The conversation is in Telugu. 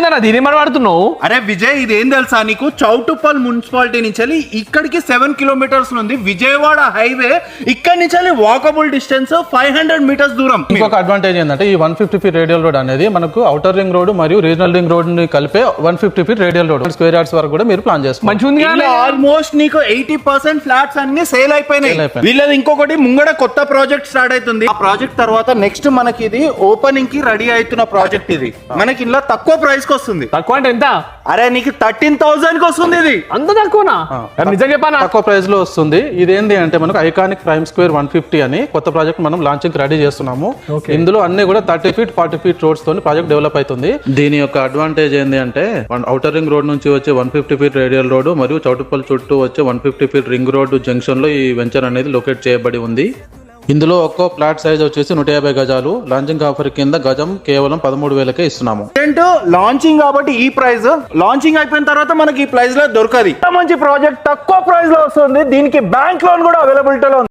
ఏముందన్నా దీని మరి వాడుతున్నావు? అరే విజయ్, ఇది ఏం తెలుసా నీకు? చౌటుప్పల్ మున్సిపాలిటీ నుంచి ఇక్కడికి 7 కిలోమీటర్స్ ఉంది. విజయవాడ హైవే ఇక్కడ నుంచి వాకబుల్ డిస్టెన్స్ 500 మీటర్స్ దూరం. ఇంకొక అడ్వాంటేజ్ ఏంటంటే ఈ 150 ఫీట్ రేడియల్ రోడ్ అనేది మనకు అవుటర్ రింగ్ రోడ్ మరియు రీజనల్ రింగ్ రోడ్ ని కలిపే 150 feet radial road. Square yards వరకు కూడా మీరు ప్లాన్ చేసుకోండి. మంచిగా ఉంది కదా? ఆల్మోస్ట్ నీకు 80% ఫ్లాట్స్ అన్ని సేల్ అయిపోయినాయి. వీళ్ళది ఇంకొకటి ముంగడ కొత్త ప్రాజెక్ట్ స్టార్ట్ అవుతుంది. ఆ ప్రాజెక్ట్ తర్వాత నెక్స్ట్ మనకి ఇది ఓపెనింగ్ కి రెడీ అవుతున్న ప్రాజెక్ట్. ఇది మనకి ఇలా తక్కువ ప్రైస్ కి వస్తుంది. తక్కువ అంటే ఎంత? అరే నీకు 13,000 కి వస్తుంది. ఇది అంత తక్కువనా? నిజంగా చెప్పానా? తక్కువ ప్రైస్ లో వస్తుంది. ఇదేంటి అంటే మనకు ఐకానిక్ ప్రైమ్ స్క్వేర్ 150 అని కొత్త ప్రాజెక్ట్ మనం లాంచింగ్ రెడీ చేస్తున్నాము. ఇందులో అన్ని కూడా 30 ఫీట్ 40 ఫీట్ రోడ్స్ తోని ప్రాజెక్ట్ డెవలప్ అవుతుంది. దీని యొక్క అడ్వాంటేజ్ ఏంటి అంటే అవుటర్ రింగ్ రోడ్ నుంచి వచ్చే 150 ఫీట్ రేడియల్ రోడ్ మరియు చౌటుప్పల్ చుట్టూ వచ్చే 150 ఫీట్ రింగ్ రోడ్ జంక్షన్ లో ఈ వెంచర్ అనేది లొకేట్ చేయబడి ఉంది. ఇందులో ఒక్కో ఫ్లాట్ సైజ్ వచ్చేసి 150 గజాలు. లాంచింగ్ ఆఫర్ కింద గజం కేవలం 13,000కే ఇస్తున్నాము. లాంచింగ్ కాబట్టి ఈ ప్రైస్, లాంచింగ్ అయిపోయిన తర్వాత మనకి ఈ ప్రైస్ లో దొరకదు. మంచి ప్రాజెక్ట్ తక్కువ ప్రైస్ లో వస్తుంది. దీనికి బ్యాంక్ లోన్ కూడా అవైలబిలిటీలో ఉంది.